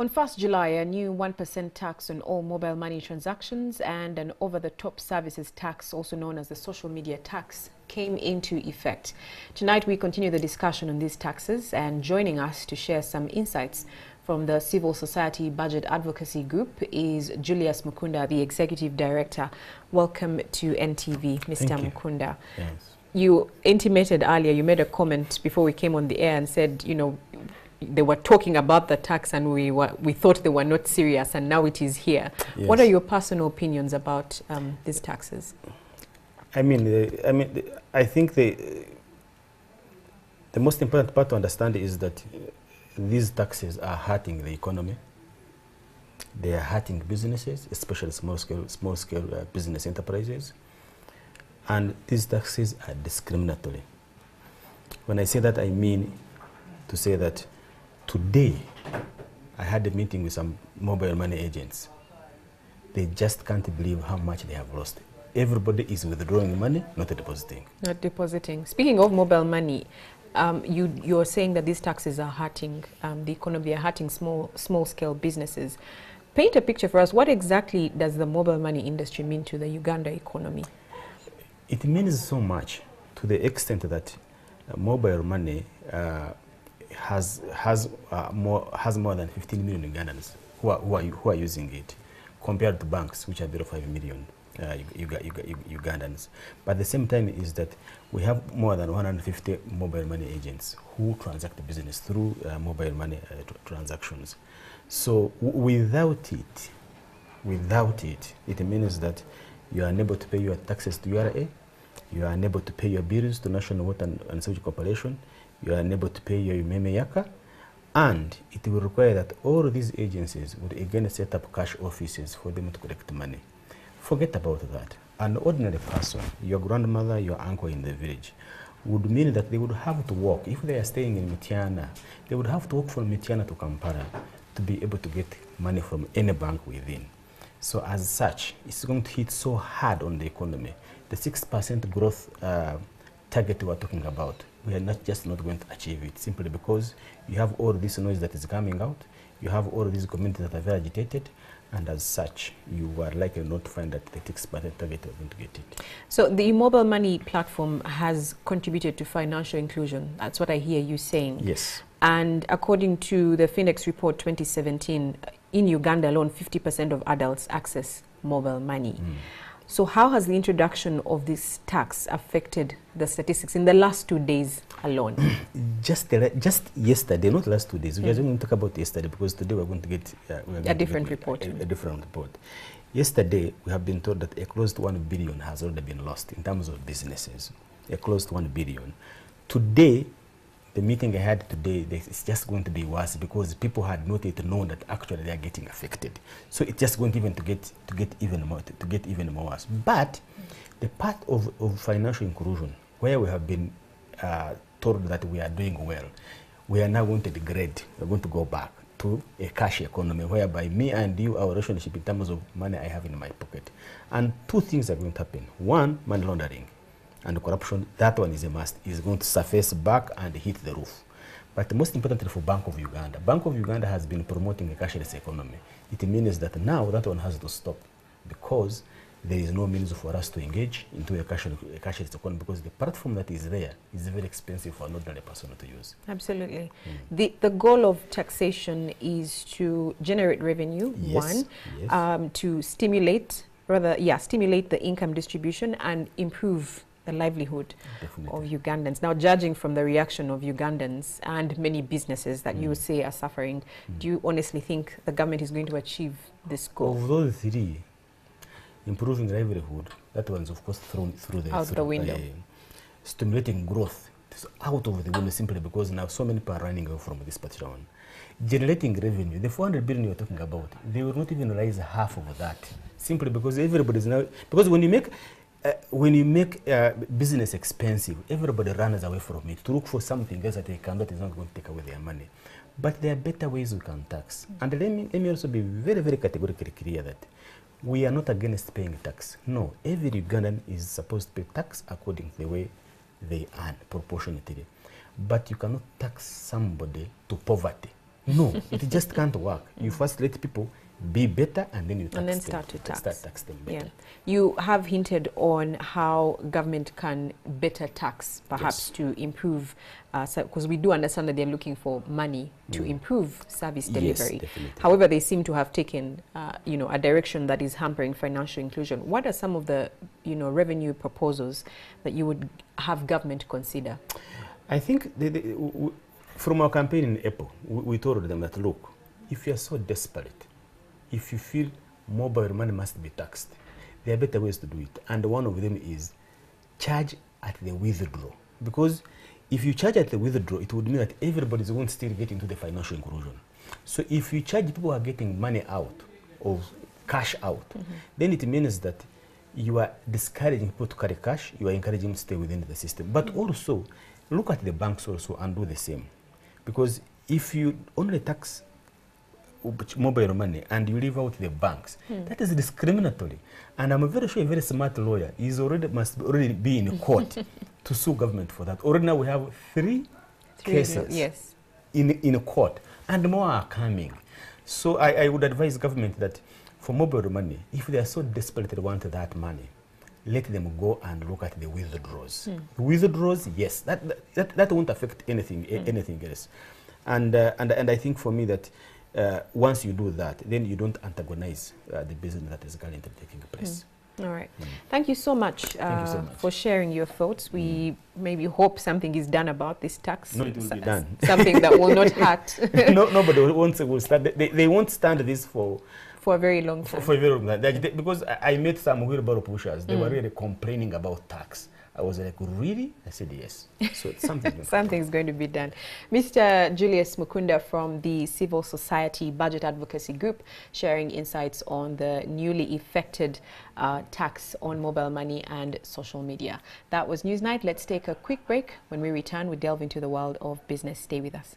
On 1st July, a new 1% tax on all mobile money transactions and an over-the-top services tax, also known as the social media tax, came into effect. Tonight, we continue the discussion on these taxes, and joining us to share some insights from the Civil Society Budget Advocacy Group is Julius Mukunda, the Executive Director. Welcome to NTV, Mr. Mukunda. Yes. You intimated earlier, you made a comment before we came on the air and said, you know, they were talking about the tax and we thought they were not serious, and now it is here. Yes. What are your personal opinions about these taxes? I think the most important part to understand is that these taxes are hurting the economy. They are hurting businesses, especially small scale business enterprises. And these taxes are discriminatory. When I say that, I mean to say that today, I had a meeting with some mobile money agents. They just can't believe how much they have lost. Everybody is withdrawing money, not depositing. Not depositing. Speaking of mobile money, you're saying that these taxes are hurting the economy, are hurting small-scale businesses. Paint a picture for us. What exactly does the mobile money industry mean to the Uganda economy? It means so much, to the extent that mobile money has more than 15 million Ugandans who are using it, compared to banks, which are below 5 million Ugandans. But at the same time is that we have more than 150 mobile money agents who transact business through mobile money transactions. So without it, it means that you are unable to pay your taxes to URA, you are unable to pay your bills to National Water and Sewage Corporation, you are unable to pay your Umeme Yaka, and it will require that all these agencies would again set up cash offices for them to collect money. Forget about that. An ordinary person, your grandmother, your uncle in the village, would mean that they would have to walk. If they are staying in Mityana, they would have to walk from Mityana to Kampala to be able to get money from any bank within. So as such, it's going to hit so hard on the economy. The 6% growth target we're talking about, we are not going to achieve it, simply because you have all this noise that is coming out, you have all these communities that are very agitated, and as such, you are likely not to find that the 6% target are going to get it. So the mobile money platform has contributed to financial inclusion. That's what I hear you saying. Yes. And according to the Phoenix Report 2017, in Uganda alone, 50% of adults access mobile money. So how has the introduction of this tax affected the statistics in the last 2 days alone? Just yesterday, not last 2 days. We are going to talk about yesterday because today we're going to get a different report. A different report. Yesterday, we have been told that a close to 1 billion has already been lost in terms of businesses. A close to 1 billion. Today, the meeting I had today, it's just going to be worse because people had not yet known that actually they are getting affected. So it's just going to get even more worse. But the part of financial inclusion, where we have been told that we are doing well, we are now going to degrade. We're going to go back to a cash economy, whereby me and you, our relationship in terms of money I have in my pocket. And two things are going to happen. One, money laundering and corruption. That one is a must, is going to surface back and hit the roof. But most importantly for Bank of Uganda has been promoting a cashless economy. It means that now that one has to stop, because there is no means for us to engage into a cashless economy, because the platform that is there is very expensive for an ordinary person to use. Absolutely. The goal of taxation is to generate revenue, to stimulate the income distribution and improve the livelihood of Ugandans. Now, judging from the reaction of Ugandans and many businesses that you say are suffering, do you honestly think the government is going to achieve this goal? Of those three, improving livelihood, that one's of course thrown through the window. Stimulating growth is out of the window, simply because now so many people are running away from this particular one. Generating revenue, the 400 billion you're talking about, they will not even raise half of that, simply because everybody's now, because when you make business expensive, everybody runs away from it to look for something else that they cannot, is not going to take away their money. But there are better ways we can tax. And let me also be very, very categorically clear that we are not against paying tax. No, every Ugandan is supposed to pay tax according to the way they earn, proportionately. But you cannot tax somebody to poverty. No, it just can't work. You first let people be better, and then you tax and then them. start to tax. Start tax them better. Yeah. You have hinted on how government can better tax, perhaps, to improve, because we do understand that they're looking for money to improve service delivery. Yes, definitely. However, they seem to have taken, a direction that is hampering financial inclusion. What are some of the, revenue proposals that you would have government consider? I think from our campaign in April, we told them that, look, if you're so desperate, if you feel mobile money must be taxed, there are better ways to do it. And one of them is charge at the withdrawal. Because if you charge at the withdrawal, it would mean that everybody won't still get into the financial inclusion. So if you charge people who are getting money out or cash out, then it means that you are discouraging people to carry cash, you are encouraging them to stay within the system. But also, look at the banks also and do the same. Because if you only tax mobile money and you leave out the banks, that is discriminatory. And I'm very sure a very smart lawyer must already be in court to sue government for that. Already now we have three cases in court, and more are coming. So I would advise government that for mobile money, if they are so desperate they want that money, let them go and look at the withdrawals. Withdrawals, yes, that won't affect anything else. And I think for me that once you do that, then you don't antagonize the business that is currently taking place. All right. Thank you so much, for sharing your thoughts. We maybe hope something is done about this tax. No, it will be done. Something that will not hurt. Nobody will stand. They won't stand this for a very long time. For a very long time. Because I met some wheelbarrow pushers. They were really complaining about tax. I was like, really? I said yes. So something's going to be done. Mr. Julius Mukunda from the Civil Society Budget Advocacy Group, sharing insights on the newly effected tax on mobile money and social media. That was Newsnight. Let's take a quick break. When we return, we delve into the world of business. Stay with us.